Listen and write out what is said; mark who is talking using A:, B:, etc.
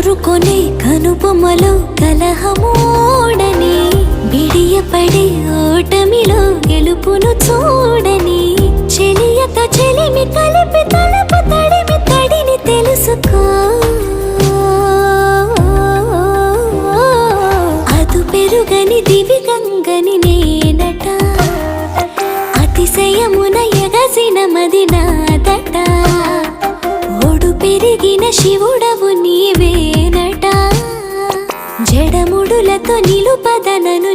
A: కోరుకొనే కనుబొమ్మలో కలహమోడని బిడియపడే ఓటమిలో గెలుపును చూడని చెలియతో చెలిమి కలిపి తలపు తడిమి తడిని తెలుసుకో అదు పెరుగని దివిగంగని నేనట అతిశయమున ఎగసిన మది నాదట ఓడు పెరిగిన శివుడవు నీవేనట జడముడులతో నిలుపదనను